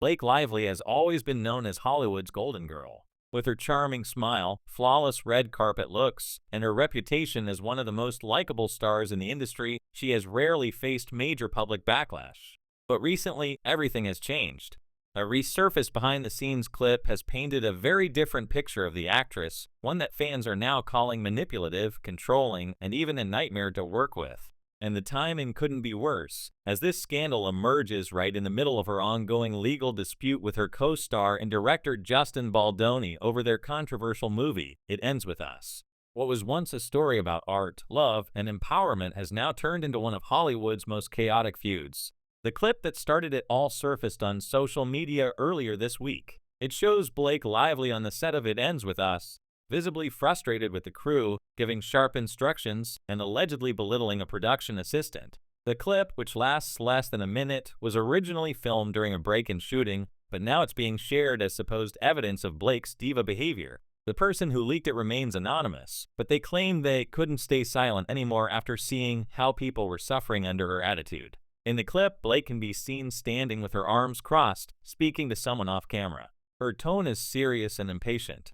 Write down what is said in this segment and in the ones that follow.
Blake Lively has always been known as Hollywood's golden girl. With her charming smile, flawless red carpet looks, and her reputation as one of the most likable stars in the industry, she has rarely faced major public backlash. But recently, everything has changed. A resurfaced behind-the-scenes clip has painted a very different picture of the actress, one that fans are now calling manipulative, controlling, and even a nightmare to work with. And the timing couldn't be worse, as this scandal emerges right in the middle of her ongoing legal dispute with her co-star and director Justin Baldoni over their controversial movie, It Ends With Us. What was once a story about art, love, and empowerment has now turned into one of Hollywood's most chaotic feuds. The clip that started it all surfaced on social media earlier this week. It shows Blake Lively on the set of It Ends With Us, visibly frustrated with the crew, giving sharp instructions, and allegedly belittling a production assistant. The clip, which lasts less than a minute, was originally filmed during a break in shooting, but now it's being shared as supposed evidence of Blake's diva behavior. The person who leaked it remains anonymous, but they claim they couldn't stay silent anymore after seeing how people were suffering under her attitude. In the clip, Blake can be seen standing with her arms crossed, speaking to someone off camera. Her tone is serious and impatient.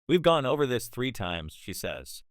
"We've gone over this 3 times, she says.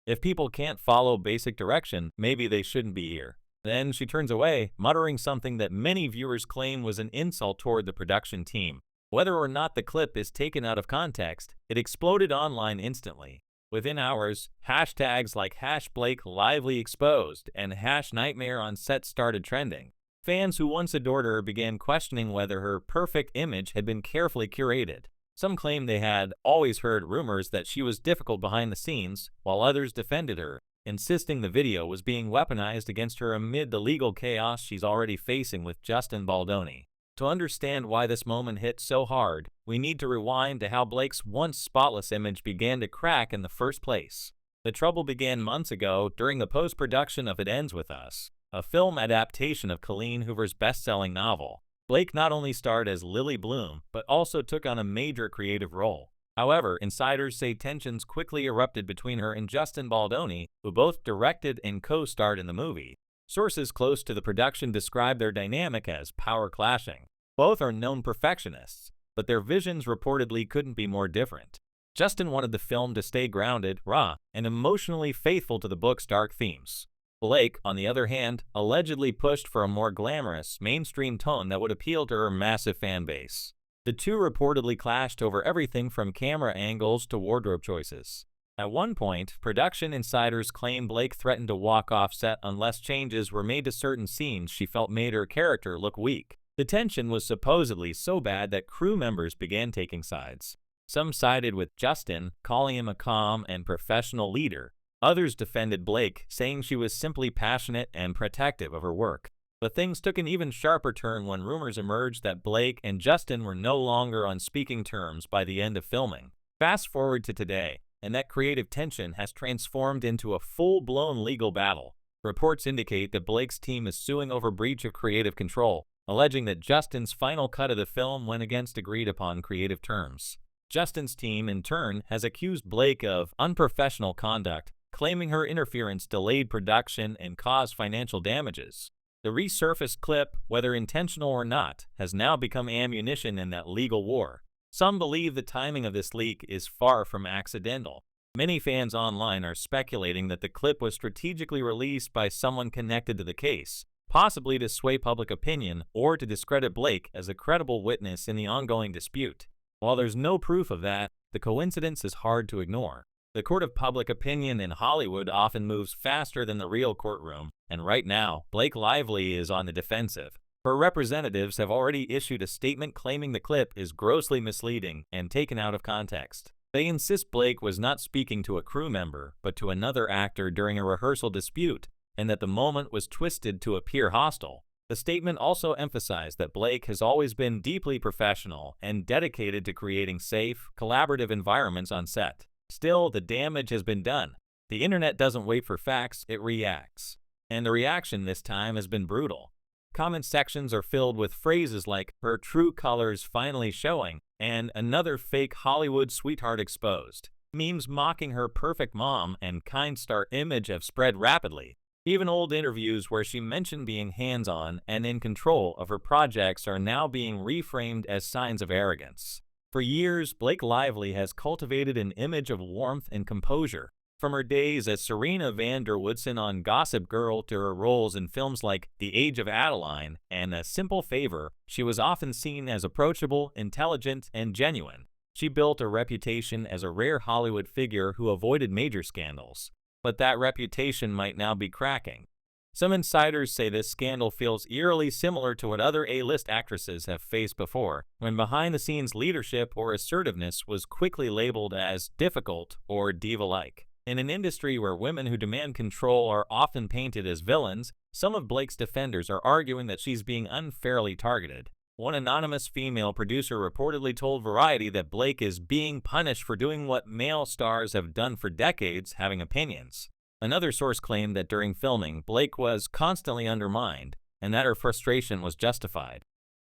If people can't follow basic direction, maybe they shouldn't be here. Then she turns away, muttering something that many viewers claim was an insult toward the production team. Whether or not the clip is taken out of context, it exploded online instantly. Within hours, hashtags like #BlakeLivelyExposed and #NightmareOnSet started trending. Fans who once adored her began questioning whether her perfect image had been carefully curated. Some claimed they had always heard rumors that she was difficult behind the scenes, while others defended her, insisting the video was being weaponized against her amid the legal chaos she's already facing with Justin Baldoni. To understand why this moment hit so hard, we need to rewind to how Blake's once spotless image began to crack in the first place. The trouble began months ago during the post-production of It Ends With Us, a film adaptation of Colleen Hoover's best-selling novel. Blake not only starred as Lily Bloom, but also took on a major creative role. However, insiders say tensions quickly erupted between her and Justin Baldoni, who both directed and co-starred in the movie. Sources close to the production describe their dynamic as power clashing. Both are known perfectionists, but their visions reportedly couldn't be more different. Justin wanted the film to stay grounded, raw, and emotionally faithful to the book's dark themes. Blake, on the other hand, allegedly pushed for a more glamorous, mainstream tone that would appeal to her massive fan base. The two reportedly clashed over everything from camera angles to wardrobe choices. At one point, production insiders claimed Blake threatened to walk off set unless changes were made to certain scenes she felt made her character look weak. The tension was supposedly so bad that crew members began taking sides. Some sided with Justin, calling him a calm and professional leader. Others defended Blake, saying she was simply passionate and protective of her work. But things took an even sharper turn when rumors emerged that Blake and Justin were no longer on speaking terms by the end of filming. Fast forward to today, and that creative tension has transformed into a full-blown legal battle. Reports indicate that Blake's team is suing over breach of creative control, alleging that Justin's final cut of the film went against agreed-upon creative terms. Justin's team, in turn, has accused Blake of unprofessional conduct, claiming her interference delayed production and caused financial damages. The resurfaced clip, whether intentional or not, has now become ammunition in that legal war. Some believe the timing of this leak is far from accidental. Many fans online are speculating that the clip was strategically released by someone connected to the case, possibly to sway public opinion or to discredit Blake as a credible witness in the ongoing dispute. While there's no proof of that, the coincidence is hard to ignore. The court of public opinion in Hollywood often moves faster than the real courtroom, and right now, Blake Lively is on the defensive. Her representatives have already issued a statement claiming the clip is grossly misleading and taken out of context. They insist Blake was not speaking to a crew member, but to another actor during a rehearsal dispute, and that the moment was twisted to appear hostile. The statement also emphasized that Blake has always been deeply professional and dedicated to creating safe, collaborative environments on set. Still, the damage has been done. The internet doesn't wait for facts, it reacts. And the reaction this time has been brutal. Comment sections are filled with phrases like, "her true colors finally showing," and "another fake Hollywood sweetheart exposed." Memes mocking her perfect mom and kind star image have spread rapidly. Even old interviews where she mentioned being hands-on and in control of her projects are now being reframed as signs of arrogance. For years, Blake Lively has cultivated an image of warmth and composure. From her days as Serena van der Woodsen on Gossip Girl to her roles in films like The Age of Adeline and A Simple Favor, she was often seen as approachable, intelligent, and genuine. She built a reputation as a rare Hollywood figure who avoided major scandals. But that reputation might now be cracking. Some insiders say this scandal feels eerily similar to what other A-list actresses have faced before, when behind-the-scenes leadership or assertiveness was quickly labeled as difficult or diva-like. In an industry where women who demand control are often painted as villains, some of Blake's defenders are arguing that she's being unfairly targeted. One anonymous female producer reportedly told Variety that Blake is being punished for doing what male stars have done for decades, having opinions. Another source claimed that during filming, Blake was constantly undermined, and that her frustration was justified.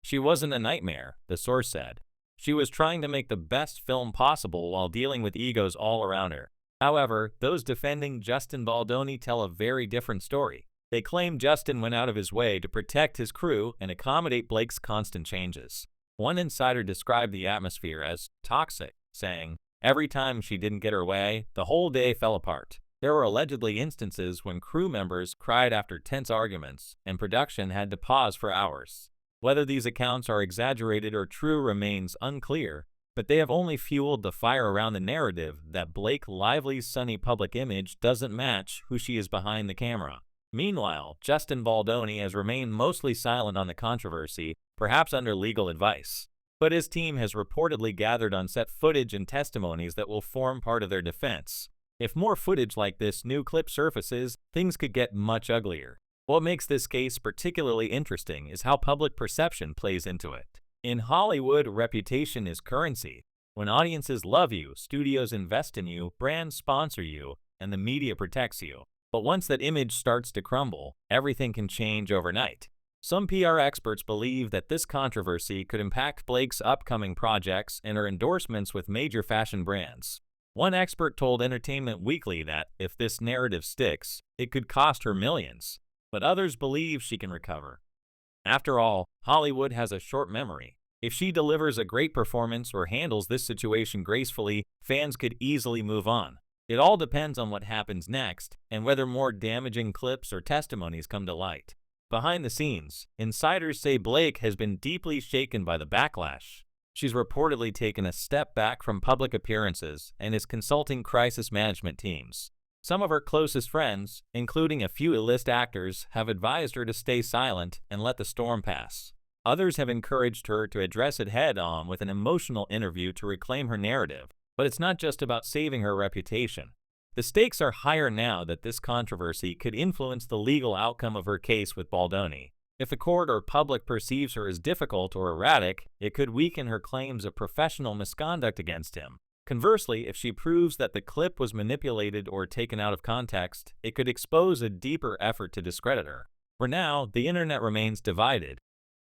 She wasn't a nightmare, the source said. She was trying to make the best film possible while dealing with egos all around her. However, those defending Justin Baldoni tell a very different story. They claim Justin went out of his way to protect his crew and accommodate Blake's constant changes. One insider described the atmosphere as toxic, saying, "Every time she didn't get her way, the whole day fell apart." There were allegedly instances when crew members cried after tense arguments, and production had to pause for hours. Whether these accounts are exaggerated or true remains unclear, but they have only fueled the fire around the narrative that Blake Lively's sunny public image doesn't match who she is behind the camera. Meanwhile, Justin Baldoni has remained mostly silent on the controversy, perhaps under legal advice. But his team has reportedly gathered on-set footage and testimonies that will form part of their defense. If more footage like this new clip surfaces, things could get much uglier. What makes this case particularly interesting is how public perception plays into it. In Hollywood, reputation is currency. When audiences love you, studios invest in you, brands sponsor you, and the media protects you. But once that image starts to crumble, everything can change overnight. Some PR experts believe that this controversy could impact Blake's upcoming projects and her endorsements with major fashion brands. One expert told Entertainment Weekly that if this narrative sticks, it could cost her millions. But others believe she can recover. After all, Hollywood has a short memory. If she delivers a great performance or handles this situation gracefully, fans could easily move on. It all depends on what happens next and whether more damaging clips or testimonies come to light. Behind the scenes, insiders say Blake has been deeply shaken by the backlash. She's reportedly taken a step back from public appearances and is consulting crisis management teams. Some of her closest friends, including a few A-list actors, have advised her to stay silent and let the storm pass. Others have encouraged her to address it head-on with an emotional interview to reclaim her narrative. But it's not just about saving her reputation. The stakes are higher now that this controversy could influence the legal outcome of her case with Baldoni. If the court or public perceives her as difficult or erratic, it could weaken her claims of professional misconduct against him. Conversely, if she proves that the clip was manipulated or taken out of context, it could expose a deeper effort to discredit her. For now, the internet remains divided.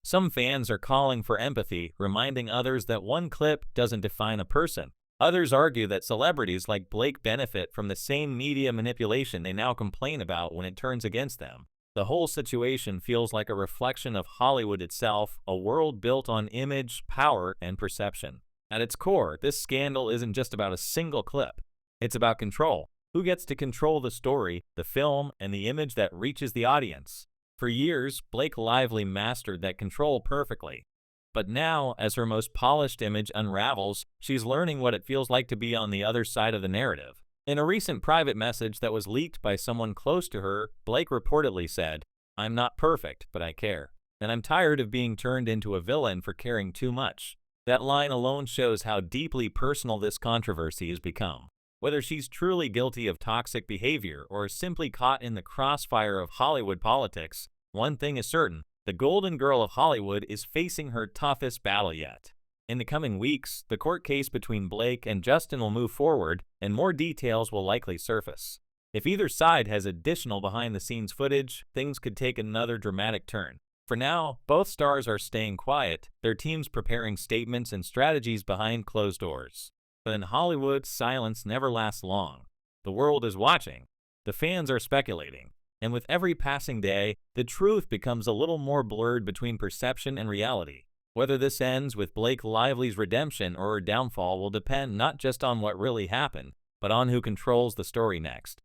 Some fans are calling for empathy, reminding others that one clip doesn't define a person. Others argue that celebrities like Blake benefit from the same media manipulation they now complain about when it turns against them. The whole situation feels like a reflection of Hollywood itself, a world built on image, power, and perception. At its core, this scandal isn't just about a single clip. It's about control. Who gets to control the story, the film, and the image that reaches the audience? For years, Blake Lively mastered that control perfectly. But now, as her most polished image unravels, she's learning what it feels like to be on the other side of the narrative. In a recent private message that was leaked by someone close to her, Blake reportedly said, "I'm not perfect, but I care. And I'm tired of being turned into a villain for caring too much." That line alone shows how deeply personal this controversy has become. Whether she's truly guilty of toxic behavior or simply caught in the crossfire of Hollywood politics, one thing is certain: the Golden Girl of Hollywood is facing her toughest battle yet. In the coming weeks, the court case between Blake and Justin will move forward, and more details will likely surface. If either side has additional behind-the-scenes footage, things could take another dramatic turn. For now, both stars are staying quiet, their teams preparing statements and strategies behind closed doors. But in Hollywood, silence never lasts long. The world is watching. The fans are speculating. And with every passing day, the truth becomes a little more blurred between perception and reality. Whether this ends with Blake Lively's redemption or her downfall will depend not just on what really happened, but on who controls the story next.